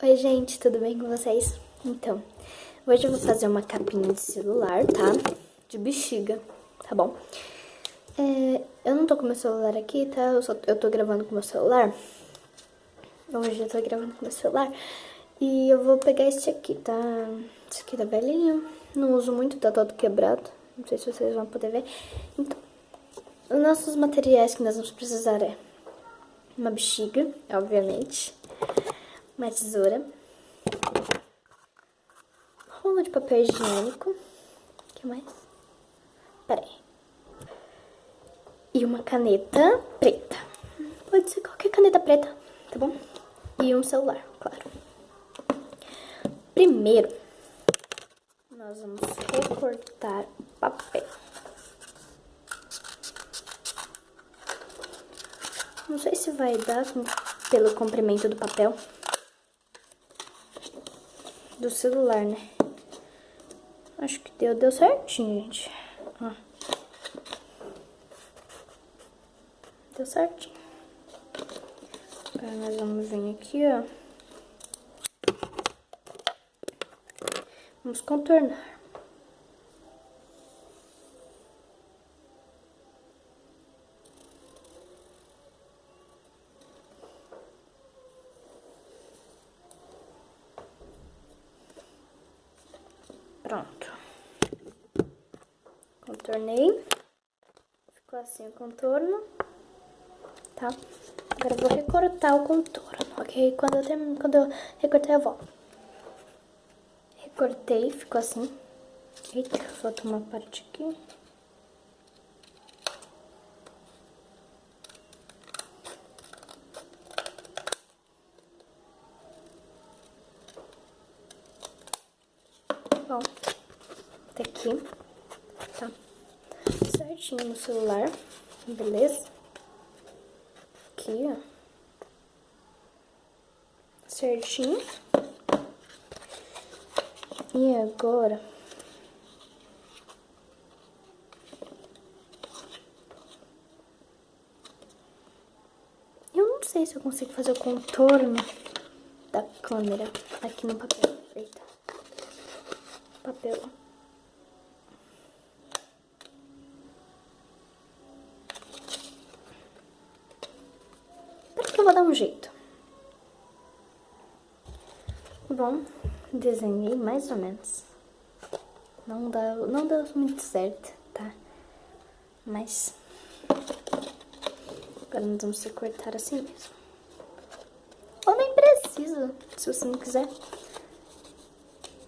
Oi, gente, tudo bem com vocês? Então, hoje eu vou fazer uma capinha de celular, tá? De bexiga, tá bom? Eu não tô com meu celular aqui, tá? Eu tô gravando com meu celular. Hoje eu tô gravando com meu celular. E eu vou pegar esse aqui, tá? Esse aqui tá velhinho. Não uso muito, tá todo quebrado. Não sei se vocês vão poder ver. Então, os nossos materiais que nós vamos precisar é uma bexiga, obviamente. Uma tesoura. Rolo de papel higiênico. O que mais? Pera aí. E uma caneta preta. Pode ser qualquer caneta preta, tá bom? E um celular, claro. Primeiro, nós vamos recortar o papel. Não sei se vai dar pelo comprimento do papel. Do celular, né? Acho que deu certinho, gente. Ó. Deu certinho. Agora nós vamos vir aqui, ó. Vamos contornar. Pronto. Contornei. Ficou assim o contorno. Tá? Agora eu vou recortar o contorno, ok? Quando eu recortar, eu volto. Recortei, ficou assim. Eita, falta uma parte aqui. Bom, até aqui, tá? Certinho no celular, beleza? Aqui, ó. Certinho. E agora... eu não sei se eu consigo fazer o contorno da câmera aqui no papel. Eita. Papel. Acho que eu vou dar um jeito. Bom, desenhei mais ou menos. Não deu muito certo, tá? Mas agora nós vamos recortar assim mesmo. Ou nem precisa, se você não quiser.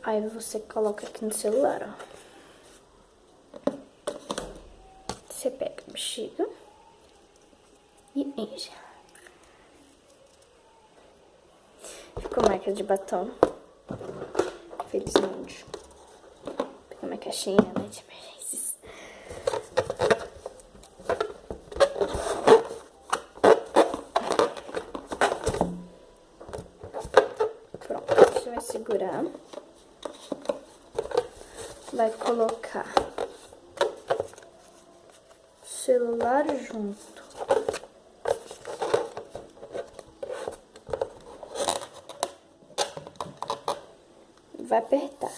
Aí você coloca aqui no celular, ó. Você pega a bexiga e enche. Ficou marca de batom. Felizmente. Pegar uma caixinha, né, de emergências. Pronto, você vai segurar. Vai colocar o celular junto. Vai apertar.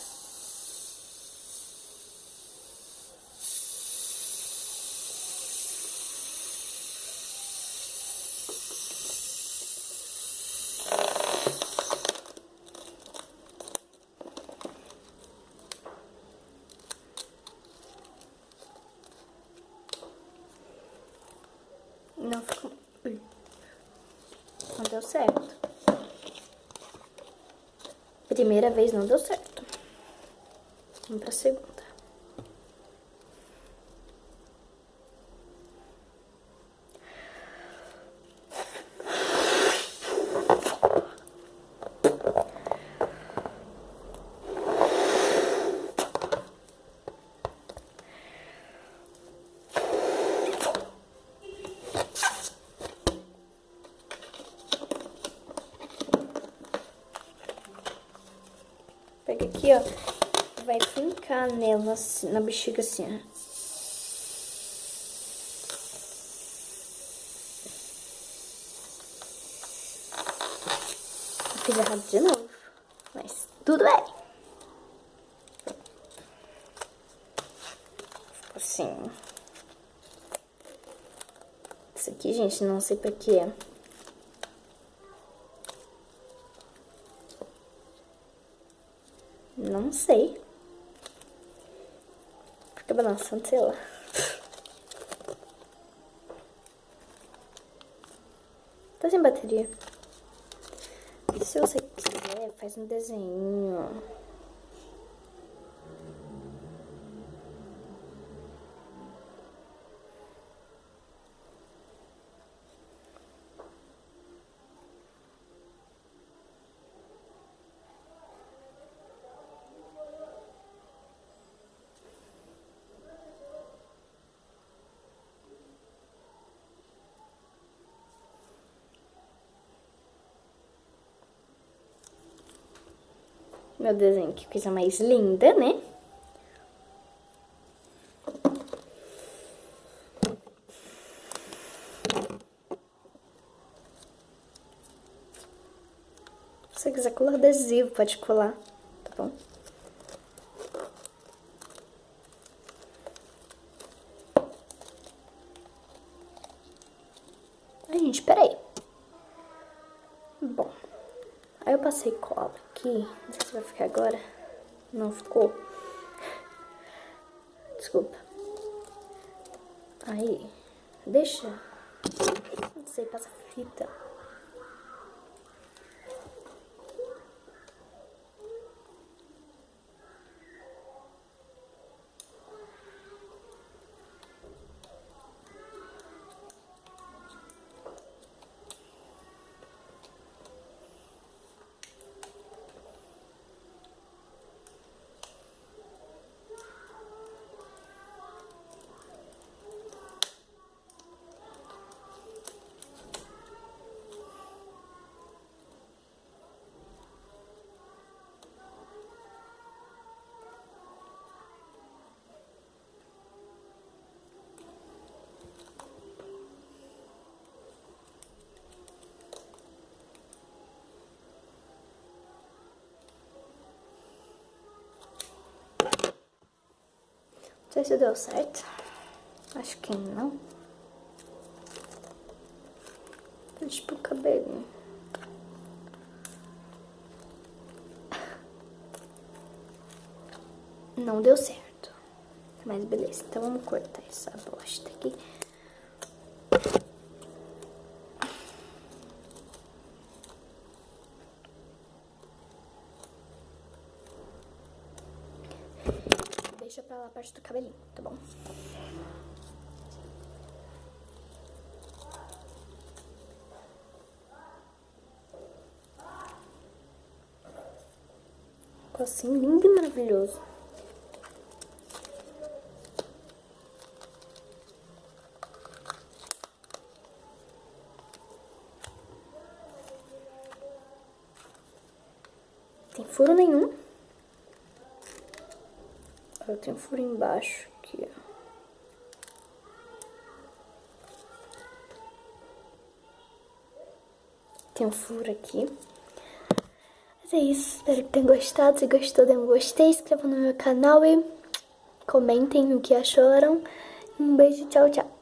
Não ficou... não deu certo. Primeira vez não deu certo. Vamos pra segunda. Pega aqui, ó. Vai fincar nela, assim, na bexiga, assim, ó. fiz errado de novo. Mas tudo bem. Assim. Isso aqui, gente, não sei pra que é. Não sei. Fica balançando, sei lá. Tá sem bateria. Se você quiser, faz um desenho. Meu desenho, que coisa mais linda, né? Se você quiser colar adesivo, pode colar, tá bom? Ai, gente, peraí. Bom, aí eu passei cola aqui, não sei se vai ficar agora. Não ficou. Desculpa. Aí, deixa. Não sei, passa fita. Não sei se deu certo. Acho que não. Tipo o cabelinho. Não deu certo. Mas beleza, então vamos cortar essa bosta aqui. Deixa pra lá a parte do cabelinho, tá bom? Ficou assim, lindo e maravilhoso. Tem furo nenhum. Eu tenho furo embaixo aqui, ó. Tem um furo aqui. Mas é isso, espero que tenham gostado. Se gostou, dê um gostei, inscreva no meu canal e comentem o que acharam. Um beijo, tchau, tchau.